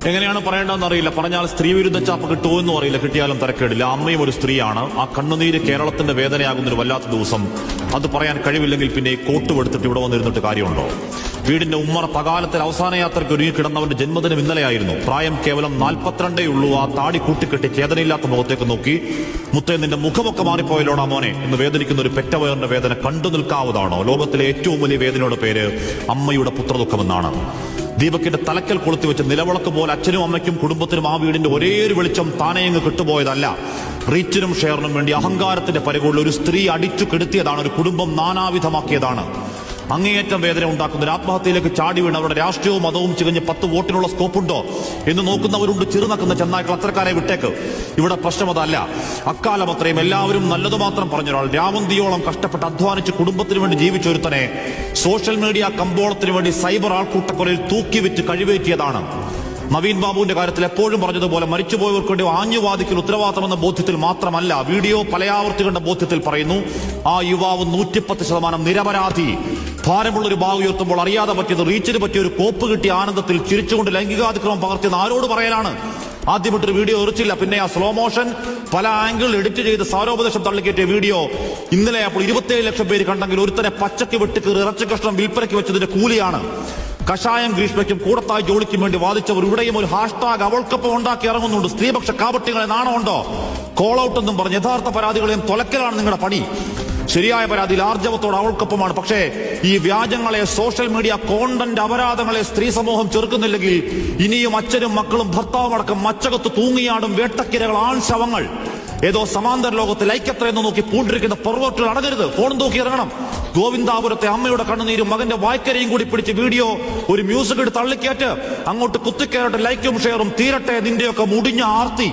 എങ്ങനെയാണ് പറയേണ്ടതെന്ന് അറിയില്ല. പറഞ്ഞാൽ സ്ത്രീ വിരുദ്ധ ചാപ്പ് കിട്ടുമോ എന്നും അറിയില്ല. കിട്ടിയാലും തരക്കേടില്ല. അമ്മയും ഒരു സ്ത്രീയാണ്. ആ കണ്ണുനീര് കേരളത്തിന്റെ വേദനയാകുന്നൊരു വല്ലാത്ത ദിവസം. അത് പറയാൻ കഴിവില്ലെങ്കിൽ പിന്നെ കോട്ടുവെടുത്തിട്ട് ഇവിടെ വന്നിരുന്നിട്ട് കാര്യമുണ്ടോ? വീടിന്റെ ഉമ്മറ പകാലത്തിൽ അവസാന യാത്രയ്ക്ക് ഒരുങ്ങി കിടന്നവന്റെ ജന്മദിനം ഇന്നലെയായിരുന്നു. പ്രായം കേവലം 42 ഉള്ളൂ. ആ താടി കൂട്ടിക്കെട്ടി ചേതനയില്ലാത്ത മുഖത്തേക്ക് നോക്കി, മുത്തേ നിന്റെ മുഖമൊക്കെ മാറിപ്പോയല്ലോടാ മോനെ എന്ന് വേദനിക്കുന്ന ഒരു പെറ്റവയറിന്റെ വേദന കണ്ടു നിൽക്കാവുന്നതാണോ? ലോകത്തിലെ ഏറ്റവും വലിയ വേദനയുടെ പേര് അമ്മയുടെ പുത്രദുഃഖമെന്നാണ്. ദീപക്കിന്റെ തലക്കൽ കൊളുത്തി വെച്ച് നിലവിളക്ക് പോലെ അച്ഛനും അമ്മയ്ക്കും കുടുംബത്തിനും ആ വീടിന്റെ ഒരേ ഒരു വെളിച്ചം താനെയങ്ങ് കിട്ടുപോയതല്ല. റീച്ചിനും ഷെയറിനും വേണ്ടി അഹങ്കാരത്തിന്റെ പരികൊള്ള ഒരു സ്ത്രീ അടിച്ചു കെടുത്തിയതാണ്. ഒരു കുടുംബം നാനാവിധമാക്കിയതാണ്. അങ്ങേയറ്റം വേദന ഉണ്ടാക്കുന്ന ഒരു ആത്മഹത്യയിലേക്ക് ചാടി വീണ് അവരുടെ രാഷ്ട്രീയവും മതവും ചികഞ്ഞ് 10 വോട്ടിനുള്ള സ്കോപ്പുണ്ടോ എന്ന് നോക്കുന്നവരുണ്ട്. ചെറുനക്കുന്ന ചെന്നായ്ക്കൾ, അത്തരക്കാരെ വിട്ടേക്ക്. ഇവിടെ പ്രശ്നം അതല്ല. അക്കാലം അത്രയും എല്ലാവരും നല്ലതു മാത്രം പറഞ്ഞൊരാൾ, രാമന്തിയോളം കഷ്ടപ്പെട്ട് അധ്വാനിച്ച് കുടുംബത്തിന് വേണ്ടി ജീവിച്ചൊരുത്തനെ സോഷ്യൽ മീഡിയ കമ്പോളത്തിന് വേണ്ടി സൈബർ ആൾക്കൂട്ടക്കൊലയിൽ തൂക്കിവിറ്റ് കഴിവേറ്റിയതാണ്. നവീൻ ബാബുവിന്റെ കാര്യത്തിൽ എപ്പോഴും പറഞ്ഞതുപോലെ മരിച്ചുപോയവർക്ക് വേണ്ടി ആഞ്ഞുവാദിക്കൽ ഉത്തരവാദിത്തമെന്ന ബോധ്യത്തിൽ മാത്രമല്ല, വീഡിയോ പലയാവർത്തി കണ്ട ബോധ്യത്തിൽ പറയുന്നു. ആ യുവാവ് 110% നിരപരാധി. ഭാരമുള്ള ഒരു ബാഗ് ഉയർത്തുമ്പോൾ അറിയാതെ പറ്റിയത്, റീച്ചിന് പറ്റിയ ഒരു കോപ്പ് കിട്ടിയ ആനന്ദത്തിൽ ചിരിച്ചുകൊണ്ട് ലൈംഗികാതിക്രമം പകർത്തിയെന്ന് ആരോട് പറയാനാണ്? ആദ്യമായിട്ടൊരു വീഡിയോ എറിച്ചില്ല, പിന്നെ ആ സ്ലോ മോഷൻ പല ആംഗിളിൽ എഡിറ്റ് ചെയ്ത് സാരോപദേശം തള്ളിക്കയറ്റിയ വീഡിയോ ഇന്നലെ അപ്പോൾ 27 ലക്ഷം പേര് കണ്ടെങ്കിൽ ഒരുത്തനെ പച്ചക്ക് വെട്ടിക്കീറി ഇറച്ചി കഷ്ണം വിൽപ്പനയ്ക്ക് വെച്ചതിന്റെ കൂലിയാണ്. കഷായം ഗ്രീഷ്മയ്ക്കും കൂടത്തായി ജോലിക്കും വേണ്ടി വാദിച്ചവർ ഇവിടെയും ഒരു ഹാഷ്ടാഗ് അവൾക്കൊപ്പം ഉണ്ടാക്കി ഇറങ്ങുന്നുണ്ട്. സ്ത്രീപക്ഷ കാപട്യങ്ങളെ നാണമുണ്ടോ? കോൾ ഔട്ട് എന്നും പറഞ്ഞ് യഥാർത്ഥ പരാതികളെയും തൊലക്കലാണ് നിങ്ങളുടെ പണി. ശരിയായ പരാതിയിൽ ആർജവത്തോട് അവൾക്കൊപ്പമാണ്. പക്ഷേ ഈ വ്യാജങ്ങളെ, സോഷ്യൽ മീഡിയ കോണ്ടന്റ് അപരാധങ്ങളെ സ്ത്രീ സമൂഹം ചെറുക്കുന്നില്ലെങ്കിൽ ഇനിയും അച്ഛനും മക്കളും ഭർത്താവുമടക്കം മച്ചകത്ത് തൂങ്ങിയാടും വേട്ടക്കിരകൾ, ആൺ ശവങ്ങൾ. ഏതോ സമാന്തര ലോകത്ത് ലൈക്കത്ര എന്ന് നോക്കി പൂണ്ടിരിക്കുന്ന പെർവേർട്ടുകൾ അടങ്ങരുത്. ഫോണും തൂക്കി ഇറങ്ങണം. ഗോവിന്ദാപുരത്തെ അമ്മയുടെ കണ്ണുനീരും മകന്റെ വായ്ക്കരയും കൂടി പിടിച്ച് വീഡിയോ ഒരു മ്യൂസിക് എടുത്ത് തള്ളിക്കയറ്റ്. അങ്ങോട്ട് കുത്തിക്കയറട്ടെ, ലൈക്കും ഷെയറും തീരട്ടെ നിന്റെയൊക്കെ മുടിഞ്ഞ ആർത്തി.